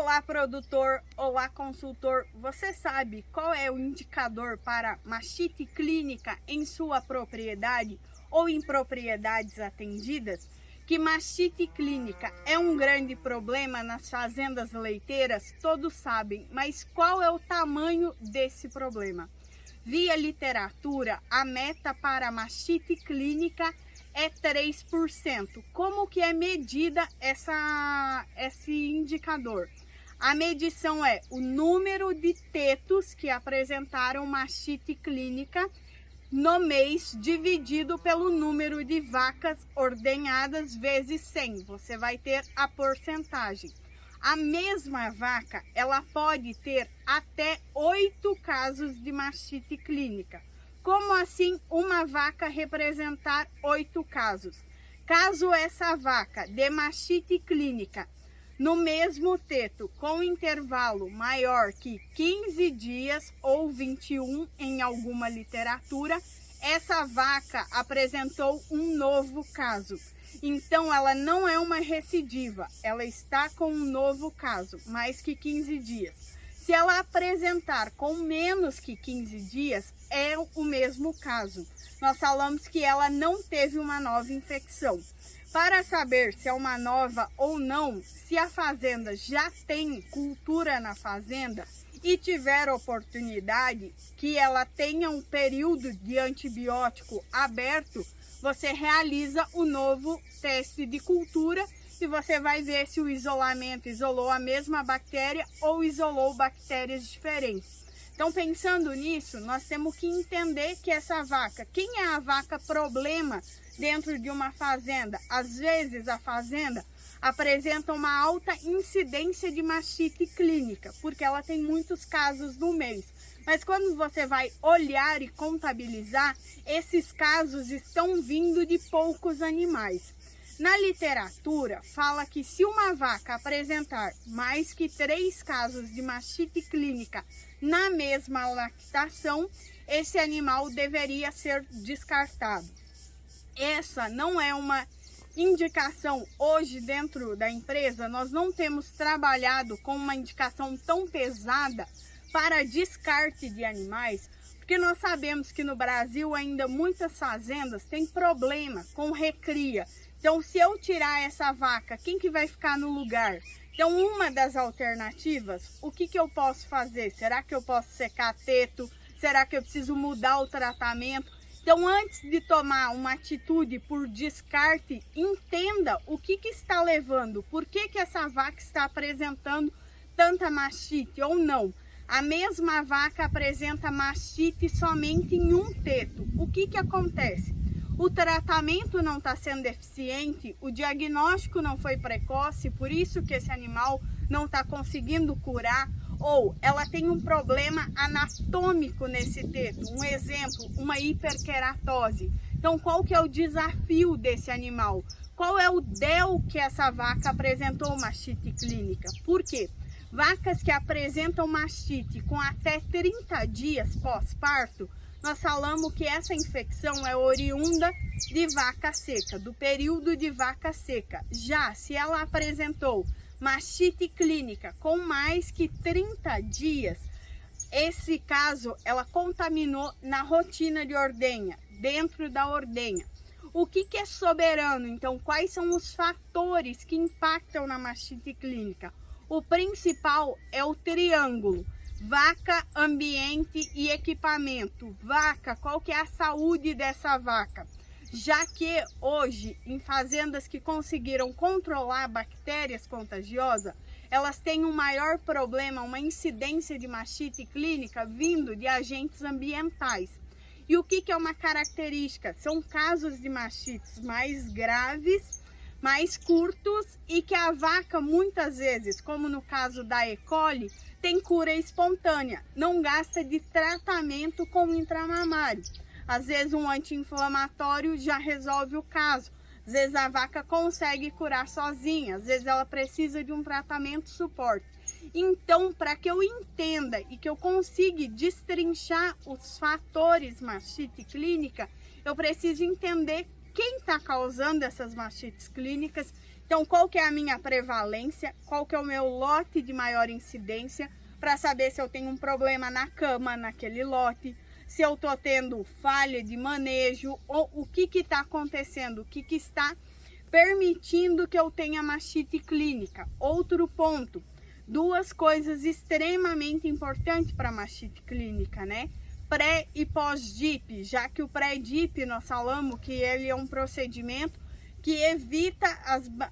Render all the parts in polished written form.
Olá, produtor! Olá, consultor! Você sabe qual é o indicador para mastite clínica em sua propriedade ou em propriedades atendidas? Que mastite clínica é um grande problema nas fazendas leiteiras, todos sabem, mas qual é o tamanho desse problema? Via literatura, a meta para a mastite clínica é 3%. Como que é medida esse indicador? A medição é o número de tetos que apresentaram mastite clínica no mês dividido pelo número de vacas ordenhadas vezes 100. Você vai ter a porcentagem. A mesma vaca, ela pode ter até 8 casos de mastite clínica. Como assim uma vaca representar 8 casos? Caso essa vaca dê mastite clínica no mesmo teto com intervalo maior que 15 dias ou 21 em alguma literatura, essa vaca apresentou um novo caso. Então ela não é uma recidiva, ela está com um novo caso, mais que 15 dias. Se ela apresentar com menos que 15 dias, é o mesmo caso. Nós falamos que ela não teve uma nova infecção. Para saber se é uma nova ou não, se a fazenda já tem cultura na fazenda e tiver oportunidade que ela tenha um período de antibiótico aberto, você realiza o novo teste de cultura e você vai ver se o isolamento isolou a mesma bactéria ou isolou bactérias diferentes. Então, pensando nisso, nós temos que entender que essa vaca, quem é a vaca problema dentro de uma fazenda? Às vezes a fazenda apresenta uma alta incidência de mastite clínica, porque ela tem muitos casos no mês. Mas quando você vai olhar e contabilizar, esses casos estão vindo de poucos animais. Na literatura, fala que se uma vaca apresentar mais que 3 casos de mastite clínica na mesma lactação, esse animal deveria ser descartado. Essa não é uma indicação hoje dentro da empresa, nós não temos trabalhado com uma indicação tão pesada para descarte de animais, porque nós sabemos que no Brasil ainda muitas fazendas têm problema com recria. Então, se eu tirar essa vaca, quem que vai ficar no lugar? Então, uma das alternativas, o que eu posso fazer? Será que eu posso secar teto? Será que eu preciso mudar o tratamento? Então, antes de tomar uma atitude por descarte, entenda o que está levando, por que essa vaca está apresentando tanta mastite ou não. A mesma vaca apresenta mastite somente em um teto. O que acontece? O tratamento não está sendo eficiente, o diagnóstico não foi precoce, por isso que esse animal não está conseguindo curar, ou ela tem um problema anatômico nesse teto, um exemplo, uma hiperqueratose. Então, qual que é o desafio desse animal? Qual é o DEL que essa vaca apresentou mastite clínica? Por quê? Vacas que apresentam mastite com até 30 dias pós-parto, nós falamos que essa infecção é oriunda de vaca seca, do período de vaca seca. Já se ela apresentou mastite clínica com mais que 30 dias, esse caso ela contaminou na rotina de ordenha, dentro da ordenha. O que é soberano? Então, quais são os fatores que impactam na mastite clínica? O principal é o triângulo: vaca, ambiente e equipamento. Vaca, qual que é a saúde dessa vaca? Já que hoje, em fazendas que conseguiram controlar bactérias contagiosas, elas têm um maior problema, uma incidência de mastite clínica vindo de agentes ambientais. E o que é uma característica? São casos de mastites mais graves, mais curtos e que a vaca muitas vezes, como no caso da E. coli, tem cura espontânea, não gasta de tratamento com intramamário. Às vezes um anti-inflamatório já resolve o caso, às vezes a vaca consegue curar sozinha, às vezes ela precisa de um tratamento suporte. Então, para que eu entenda e que eu consiga destrinchar os fatores mastite clínica, eu preciso entender quem está causando essas mastites clínicas, Então, qual que é a minha prevalência? Qual que é o meu lote de maior incidência? Para saber se eu tenho um problema na cama, naquele lote, se eu estou tendo falha de manejo, ou o que está acontecendo, o que está permitindo que eu tenha mastite clínica. Outro ponto, duas coisas extremamente importantes para mastite clínica, né? Pré e pós-DIP, já que o pré-DIP nós falamos que ele é um procedimento que evita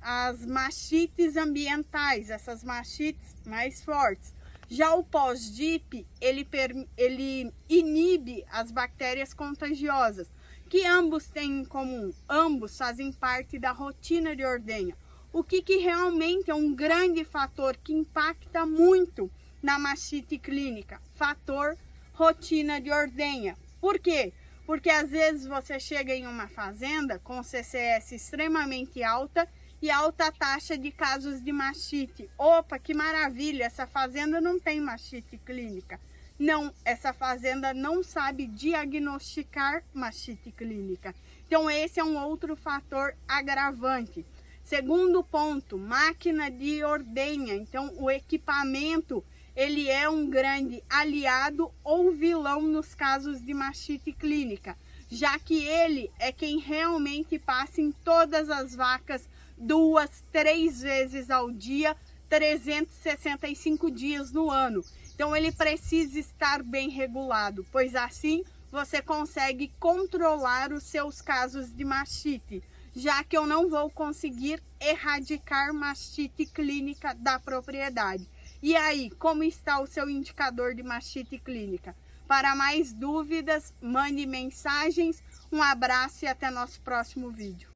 as mastites ambientais, essas mastites mais fortes. Já o pós-DIP, ele inibe as bactérias contagiosas, que ambos têm em comum, ambos fazem parte da rotina de ordenha. O que realmente é um grande fator que impacta muito na mastite clínica? Fator rotina de ordenha. Por quê? Porque às vezes você chega em uma fazenda com CCS extremamente alta e alta taxa de casos de mastite. Opa, que maravilha, essa fazenda não tem mastite clínica. Não, essa fazenda não sabe diagnosticar mastite clínica. Então esse é um outro fator agravante. Segundo ponto, máquina de ordenha. Então o equipamento, ele é um grande aliado ou vilão nos casos de mastite clínica, já que ele é quem realmente passa em todas as vacas 2, 3 vezes ao dia, 365 dias no ano. Então ele precisa estar bem regulado, pois assim você consegue controlar os seus casos de mastite, já que eu não vou conseguir erradicar mastite clínica da propriedade. E aí, como está o seu indicador de mastite clínica? Para mais dúvidas, mande mensagens. Um abraço e até nosso próximo vídeo.